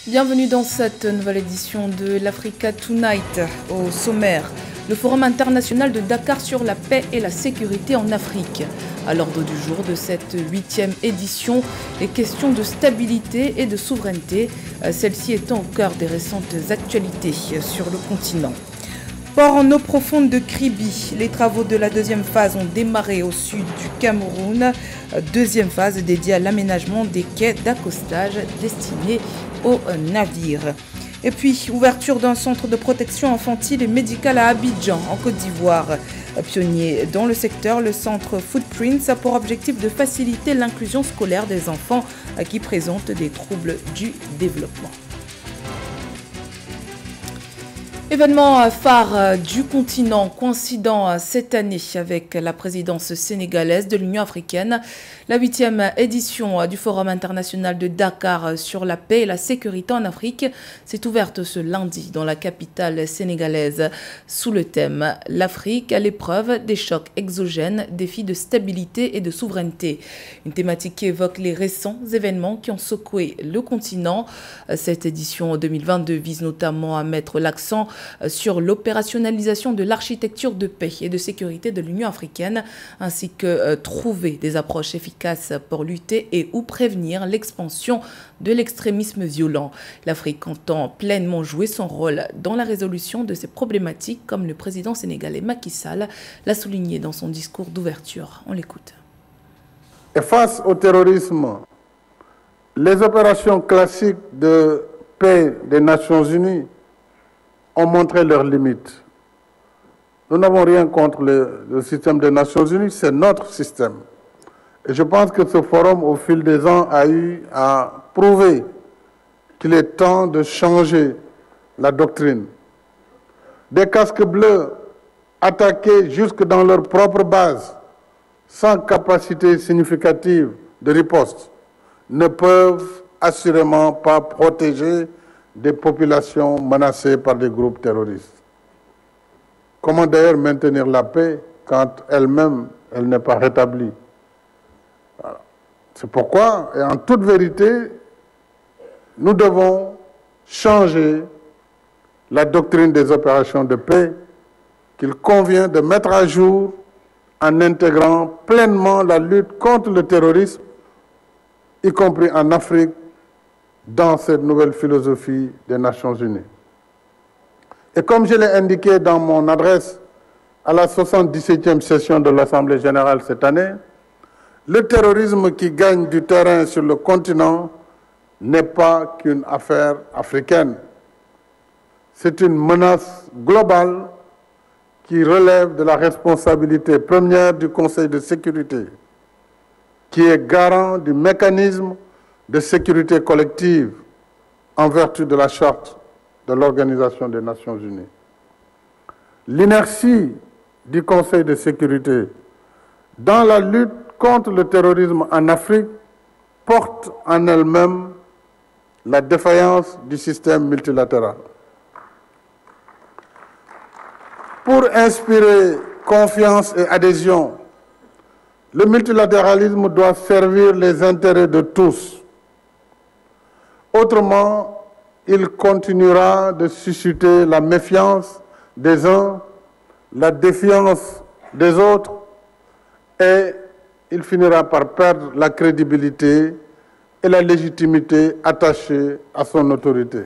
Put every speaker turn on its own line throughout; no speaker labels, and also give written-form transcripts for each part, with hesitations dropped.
Bienvenue dans cette nouvelle édition de l'Africa Tonight. Au sommaire, le Forum international de Dakar sur la paix et la sécurité en Afrique. À l'ordre du jour de cette 8e édition, les questions de stabilité et de souveraineté, celle-ci étant au cœur des récentes actualités sur le continent. Port en eau profonde de Kribi, les travaux de la deuxième phase ont démarré au sud du Cameroun. Deuxième phase dédiée à l'aménagement des quais d'accostage destinés aux navires. Et puis, ouverture d'un centre de protection infantile et médicale à Abidjan, en Côte d'Ivoire. Pionnier dans le secteur, le centre Footprints a pour objectif de faciliter l'inclusion scolaire des enfants qui présentent des troubles du développement. Événement phare du continent coïncidant cette année avec la présidence sénégalaise de l'Union africaine. La 8e édition du Forum international de Dakar sur la paix et la sécurité en Afrique s'est ouverte ce lundi dans la capitale sénégalaise sous le thème « L'Afrique à l'épreuve des chocs exogènes, défis de stabilité et de souveraineté ». Une thématique qui évoque les récents événements qui ont secoué le continent. Cette édition 2022 vise notamment à mettre l'accent sur l'opérationnalisation de l'architecture de paix et de sécurité de l'Union africaine, ainsi que trouver des approches efficaces pour lutter et ou prévenir l'expansion de l'extrémisme violent. L'Afrique entend pleinement jouer son rôle dans la résolution de ces problématiques, comme le président sénégalais Macky Sall l'a souligné dans son discours d'ouverture. On l'écoute.
Et face au terrorisme, les opérations classiques de paix des Nations Unies ont montré leurs limites. Nous n'avons rien contre le système des Nations Unies, c'est notre système. Et je pense que ce forum, au fil des ans, a eu à prouver qu'il est temps de changer la doctrine. Des casques bleus attaqués jusque dans leur propre base, sans capacité significative de riposte, ne peuvent assurément pas protéger des populations menacées par des groupes terroristes. Comment d'ailleurs maintenir la paix quand elle-même, elle n'est pas rétablie? Voilà. C'est pourquoi, et en toute vérité, nous devons changer la doctrine des opérations de paix qu'il convient de mettre à jour en intégrant pleinement la lutte contre le terrorisme, y compris en Afrique, dans cette nouvelle philosophie des Nations Unies. Et comme je l'ai indiqué dans mon adresse à la 77e session de l'Assemblée générale cette année, le terrorisme qui gagne du terrain sur le continent n'est pas qu'une affaire africaine. C'est une menace globale qui relève de la responsabilité première du Conseil de sécurité, qui est garant du mécanisme de sécurité collective en vertu de la charte de l'Organisation des Nations Unies. L'inertie du Conseil de sécurité dans la lutte contre le terrorisme en Afrique porte en elle-même la défaillance du système multilatéral. Pour inspirer confiance et adhésion, le multilatéralisme doit servir les intérêts de tous. Autrement, il continuera de susciter la méfiance des uns, la défiance des autres, et il finira par perdre la crédibilité et la légitimité attachées à son autorité.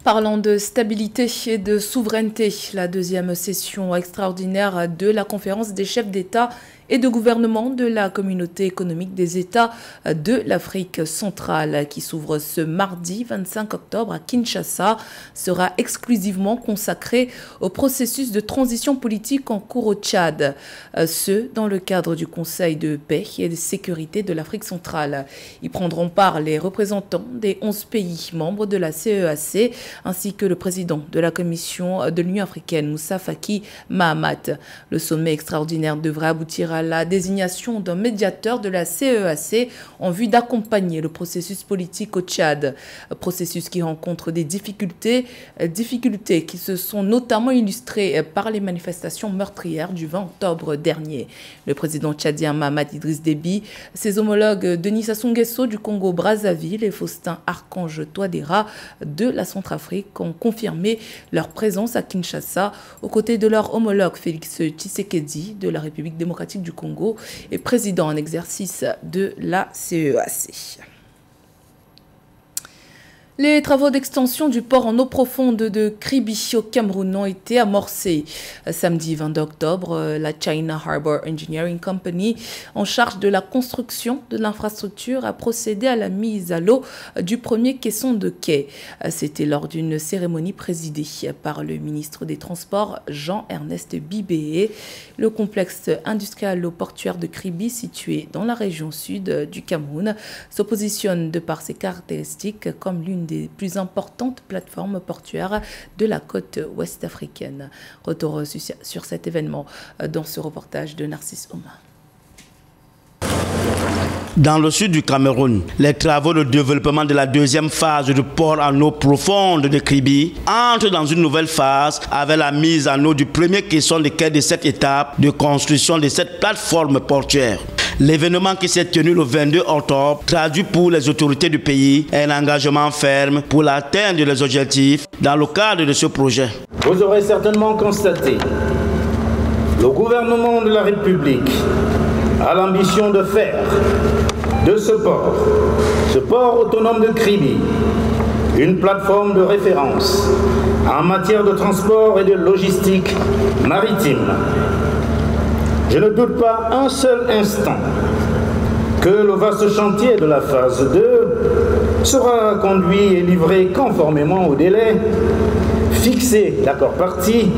Parlant de stabilité et de souveraineté, la deuxième session extraordinaire de la conférence des chefs d'État et de gouvernement de la communauté économique des États de l'Afrique centrale qui s'ouvre ce mardi 25 octobre à Kinshasa sera exclusivement consacrée au processus de transition politique en cours au Tchad, ce dans le cadre du Conseil de paix et de sécurité de l'Afrique centrale. Y prendront part les représentants des 11 pays membres de la CEAC ainsi que le président de la Commission de l'Union africaine, Moussa Faki Mahamat. Le sommet extraordinaire devrait aboutir à la désignation d'un médiateur de la CEAC en vue d'accompagner le processus politique au Tchad. Un processus qui rencontre des difficultés qui se sont notamment illustrées par les manifestations meurtrières du 20 octobre dernier. Le président tchadien Mahamat Idriss Déby, ses homologues Denis Sassou Nguesso du Congo-Brazzaville et Faustin Archange Touadéra de la Centrafrique ont confirmé leur présence à Kinshasa aux côtés de leur homologue Félix Tshisekedi de la République démocratique du Congo et président en exercice de la CEAC. Les travaux d'extension du port en eau profonde de Kribi au Cameroun ont été amorcés. Samedi 22 octobre, la China Harbour Engineering Company, en charge de la construction de l'infrastructure, a procédé à la mise à l'eau du premier caisson de quai. C'était lors d'une cérémonie présidée par le ministre des Transports, Jean-Ernest Bibéé. Le complexe industriel-portuaire de Kribi, situé dans la région sud du Cameroun, se positionne de par ses caractéristiques comme l'une des plus importantes plateformes portuaires de la côte ouest africaine. Retour sur cet événement dans ce reportage de Narcisse Oma.
Dans le sud du Cameroun, les travaux de développement de la deuxième phase du port en eau profonde de Kribi entrent dans une nouvelle phase avec la mise en eau du premier caisson de quai de cette étape de construction de cette plateforme portuaire. L'événement qui s'est tenu le 22 octobre traduit pour les autorités du pays un engagement ferme pour atteindre les objectifs dans le cadre de ce projet.
Vous aurez certainement constaté, le gouvernement de la République a l'ambition de faire de ce port autonome de Kribi, une plateforme de référence en matière de transport et de logistique maritime. Je ne doute pas un seul instant que le vaste chantier de la phase 2 sera conduit et livré conformément au délai fixé d'accord partie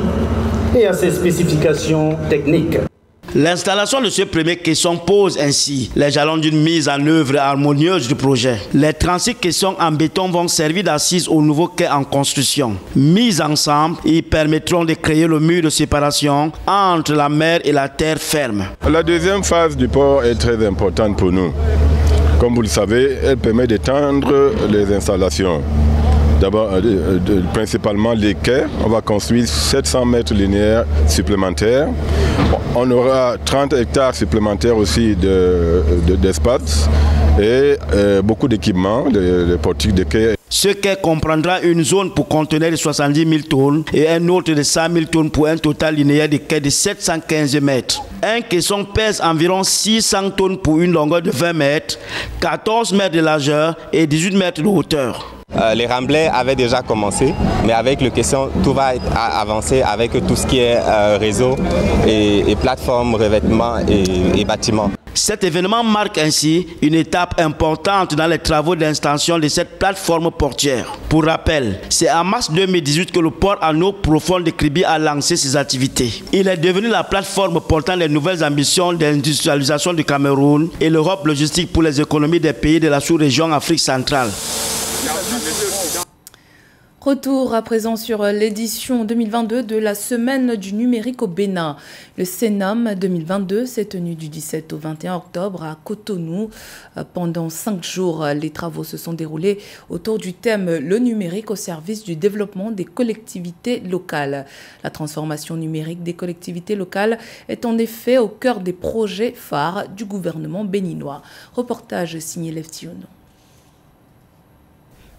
et à ses spécifications techniques.
L'installation de ce premier caisson pose ainsi les jalons d'une mise en œuvre harmonieuse du projet. Les 36 caissons en béton vont servir d'assises au nouveau quai en construction. Mis ensemble, ils permettront de créer le mur de séparation entre la mer et la terre ferme.
La deuxième phase du port est très importante pour nous. Comme vous le savez, elle permet d'étendre les installations. D'abord, principalement les quais. On va construire 700 mètres linéaires supplémentaires. On aura 30 hectares supplémentaires aussi d'espace et beaucoup d'équipements, de portiques de quais.
Ce quai comprendra une zone pour contenir de 70 000 tonnes et un autre de 100 000 tonnes pour un total linéaire de quai de 715 mètres. Un caisson pèse environ 600 tonnes pour une longueur de 20 mètres, 14 mètres de largeur et 18 mètres de hauteur.
Les remblais avaient déjà commencé, mais avec le caisson, tout va avancer avec tout ce qui est réseau et plateforme, revêtement et bâtiment.
Cet événement marque ainsi une étape importante dans les travaux d'extension de cette plateforme portuaire. Pour rappel, c'est en mars 2018 que le port en eau profonde de Kribi a lancé ses activités. Il est devenu la plateforme portant les nouvelles ambitions d'industrialisation du Cameroun et l'Europe logistique pour les économies des pays de la sous-région Afrique centrale.
Retour à présent sur l'édition 2022 de la Semaine du numérique au Bénin. Le CENAM 2022 s'est tenu du 17 au 21 octobre à Cotonou. Pendant 5 jours, les travaux se sont déroulés autour du thème « Le numérique au service du développement des collectivités locales ». La transformation numérique des collectivités locales est en effet au cœur des projets phares du gouvernement béninois. Reportage signé Leftiono.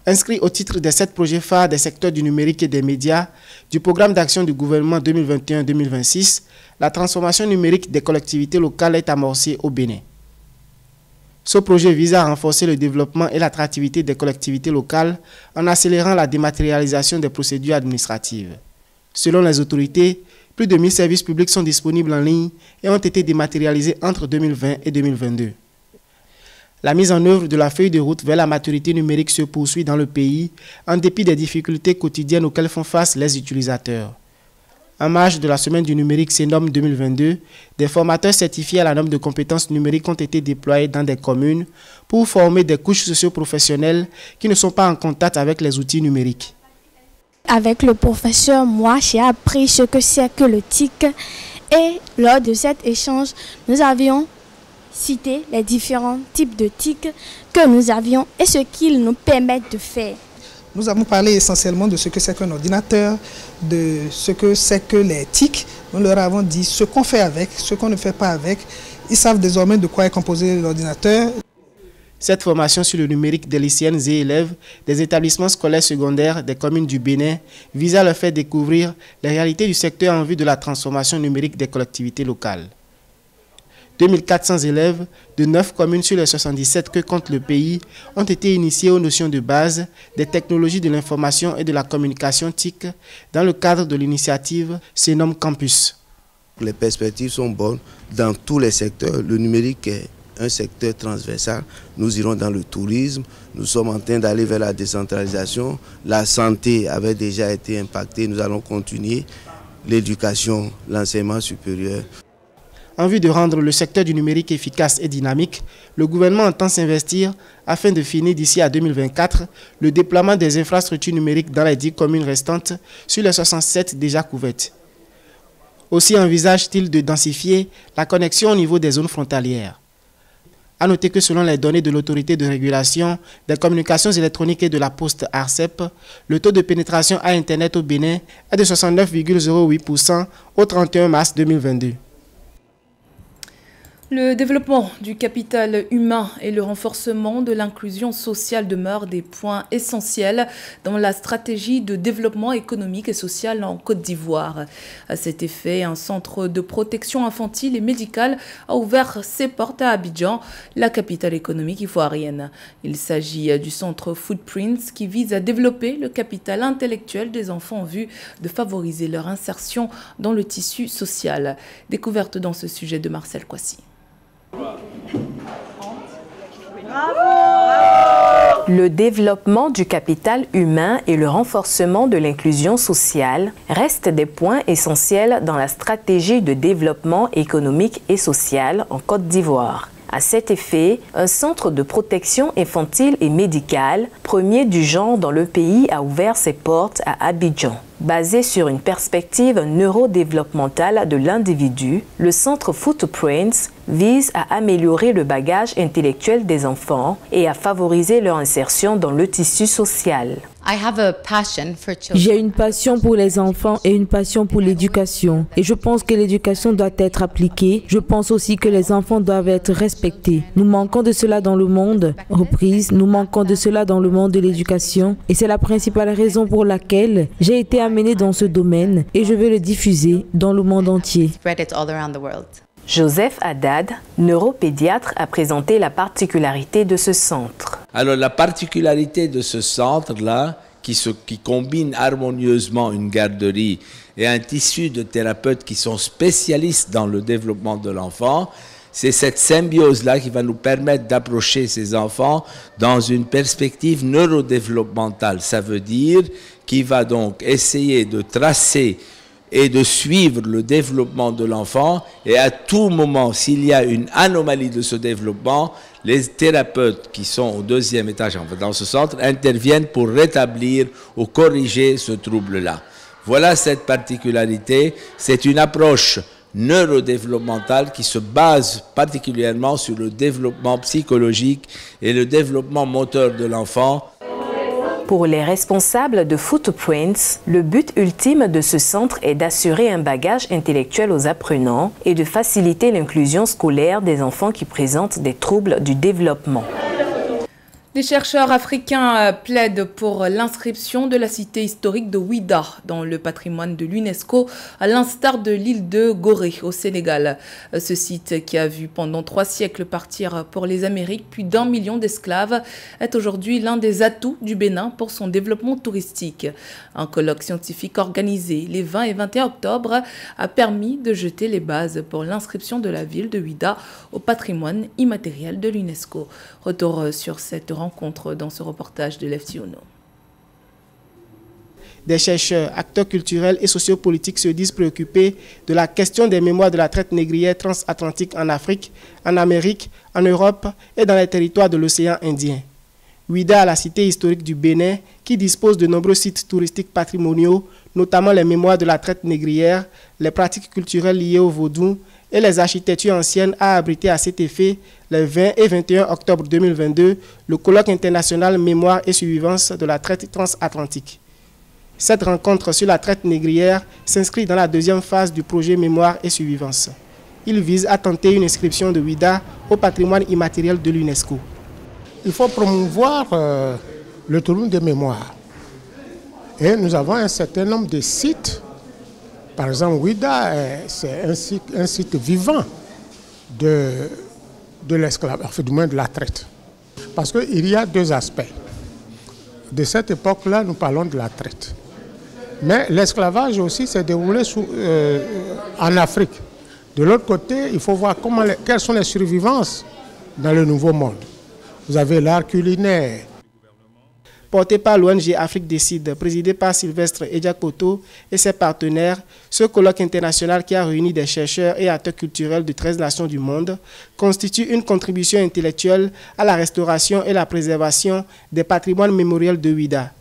Inscrit au titre des 7 projets phares des secteurs du numérique et des médias du programme d'action du gouvernement 2021-2026, la transformation numérique des collectivités locales est amorcée au Bénin. Ce projet vise à renforcer le développement et l'attractivité des collectivités locales en accélérant la dématérialisation des procédures administratives. Selon les autorités, plus de 1000 services publics sont disponibles en ligne et ont été dématérialisés entre 2020 et 2022. La mise en œuvre de la feuille de route vers la maturité numérique se poursuit dans le pays, en dépit des difficultés quotidiennes auxquelles font face les utilisateurs. En marge de la semaine du numérique CENOM 2022, des formateurs certifiés à la norme de compétences numériques ont été déployés dans des communes pour former des couches socio-professionnelles qui ne sont pas en contact avec les outils numériques.
Avec le professeur, moi, j'ai appris ce que c'est que le TIC Et lors de cet échange, nous avions cité les différents types de TIC que nous avions et ce qu'ils nous permettent de faire.
Nous avons parlé essentiellement de ce que c'est qu'un ordinateur, de ce que c'est que les TIC. Nous leur avons dit ce qu'on fait avec, ce qu'on ne fait pas avec. Ils savent désormais de quoi est composé l'ordinateur.
Cette formation sur le numérique des lycéennes et élèves des établissements scolaires secondaires des communes du Bénin vise à leur faire découvrir les réalités du secteur en vue de la transformation numérique des collectivités locales. 2400 élèves de 9 communes sur les 77 que compte le pays ont été initiés aux notions de base des technologies de l'information et de la communication TIC dans le cadre de l'initiative Senom Campus.
Les perspectives sont bonnes dans tous les secteurs. Le numérique est un secteur transversal. Nous irons dans le tourisme, nous sommes en train d'aller vers la décentralisation. La santé avait déjà été impactée, nous allons continuer. L'éducation, l'enseignement supérieur.
En vue de rendre le secteur du numérique efficace et dynamique, le gouvernement entend s'investir afin de finir d'ici à 2024 le déploiement des infrastructures numériques dans les 10 communes restantes sur les 67 déjà couvertes. Aussi envisage-t-il de densifier la connexion au niveau des zones frontalières. A noter que selon les données de l'autorité de régulation des communications électroniques et de la poste ARCEP, le taux de pénétration à Internet au Bénin est de 69,08% au 31 mars 2022.
Le développement du capital humain et le renforcement de l'inclusion sociale demeurent des points essentiels dans la stratégie de développement économique et social en Côte d'Ivoire. À cet effet, un centre de protection infantile et médicale a ouvert ses portes à Abidjan, la capitale économique ivoirienne. Il s'agit du centre Footprints qui vise à développer le capital intellectuel des enfants en vue de favoriser leur insertion dans le tissu social. Découverte dans ce sujet de Marcel Kwasi.
Le développement du capital humain et le renforcement de l'inclusion sociale restent des points essentiels dans la stratégie de développement économique et social en Côte d'Ivoire. À cet effet, un centre de protection infantile et médicale, premier du genre dans le pays, a ouvert ses portes à Abidjan. Basé sur une perspective neurodéveloppementale de l'individu, le centre Footprints vise à améliorer le bagage intellectuel des enfants et à favoriser leur insertion dans le tissu social.
J'ai une passion pour les enfants et une passion pour l'éducation. Et je pense que l'éducation doit être appliquée. Je pense aussi que les enfants doivent être respectés. Nous manquons de cela dans le monde. Reprise, nous manquons de cela dans le monde de l'éducation. Et c'est la principale raison pour laquelle j'ai été amenée dans ce domaine et je veux le diffuser dans le monde entier.
Joseph Haddad, neuropédiatre, a présenté la particularité de ce centre.
Alors la particularité de ce centre-là, qui combine harmonieusement une garderie et un tissu de thérapeutes qui sont spécialistes dans le développement de l'enfant, c'est cette symbiose-là qui va nous permettre d'approcher ces enfants dans une perspective neurodéveloppementale. Ça veut dire qu'il va donc essayer de tracer et de suivre le développement de l'enfant, et à tout moment, s'il y a une anomalie de ce développement, les thérapeutes qui sont au 2e étage dans ce centre interviennent pour rétablir ou corriger ce trouble-là. Voilà cette particularité, c'est une approche neurodéveloppementale qui se base particulièrement sur le développement psychologique et le développement moteur de l'enfant.
Pour les responsables de Footprints, le but ultime de ce centre est d'assurer un bagage intellectuel aux apprenants et de faciliter l'inclusion scolaire des enfants qui présentent des troubles du développement.
Les chercheurs africains plaident pour l'inscription de la cité historique de Ouidah dans le patrimoine de l'UNESCO, à l'instar de l'île de Gorée au Sénégal. Ce site, qui a vu pendant 3 siècles partir pour les Amériques plus d'1 million d'esclaves, est aujourd'hui l'un des atouts du Bénin pour son développement touristique. Un colloque scientifique organisé les 20 et 21 octobre a permis de jeter les bases pour l'inscription de la ville de Ouidah au patrimoine immatériel de l'UNESCO. Retour sur cette rencontre dans ce reportage de Lefty Ono.
Des chercheurs, acteurs culturels et sociopolitiques se disent préoccupés de la question des mémoires de la traite négrière transatlantique en Afrique, en Amérique, en Europe et dans les territoires de l'océan Indien. Ouida, la cité historique du Bénin, qui dispose de nombreux sites touristiques patrimoniaux, notamment les mémoires de la traite négrière, les pratiques culturelles liées au vaudou et les architectures anciennes, a abrité à cet effet, les 20 et 21 octobre 2022, le colloque international Mémoire et survivance de la traite transatlantique. Cette rencontre sur la traite négrière s'inscrit dans la deuxième phase du projet Mémoire et survivance. Il vise à tenter une inscription de Ouida au patrimoine immatériel de l'UNESCO.
Il faut promouvoir le tourisme de mémoire. Et nous avons un certain nombre de sites. Par exemple, Ouida, c'est un site vivant de l'esclavage, enfin, du moins de la traite. Parce qu'il y a deux aspects. De cette époque-là, nous parlons de la traite. Mais l'esclavage aussi s'est déroulé en Afrique. De l'autre côté, il faut voir quelles sont les survivances dans le Nouveau Monde. Vous avez l'art culinaire.
Porté par l'ONG Afrique Décide, présidé par Sylvestre Ediakoto et ses partenaires, ce colloque international qui a réuni des chercheurs et acteurs culturels de 13 nations du monde constitue une contribution intellectuelle à la restauration et la préservation des patrimoines mémoriels de Ouida.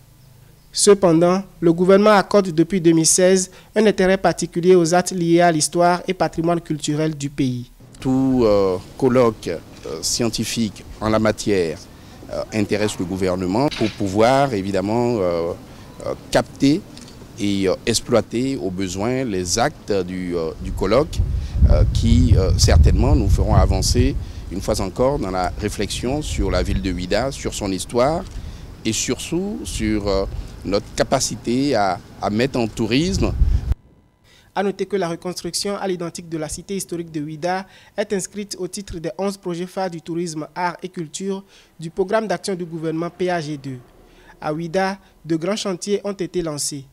Cependant, le gouvernement accorde depuis 2016 un intérêt particulier aux actes liés à l'histoire et patrimoine culturel du pays.
Tout colloque scientifique en la matière intéresse le gouvernement pour pouvoir évidemment capter et exploiter au besoin les actes du colloque qui certainement nous feront avancer une fois encore dans la réflexion sur la ville de Ouida, sur son histoire et surtout sur notre capacité à mettre en tourisme.
A noter que la reconstruction à l'identique de la cité historique de Ouida est inscrite au titre des 11 projets phares du tourisme, art et culture du programme d'action du gouvernement PAG2. À Ouida, de grands chantiers ont été lancés.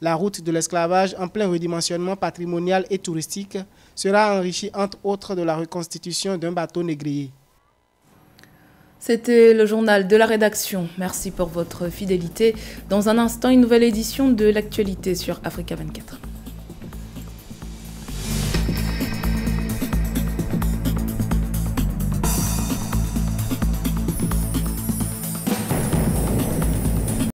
La route de l'esclavage en plein redimensionnement patrimonial et touristique sera enrichie entre autres de la reconstitution d'un bateau négrier.
C'était le journal de la rédaction. Merci pour votre fidélité. Dans un instant, une nouvelle édition de l'actualité sur Africa 24.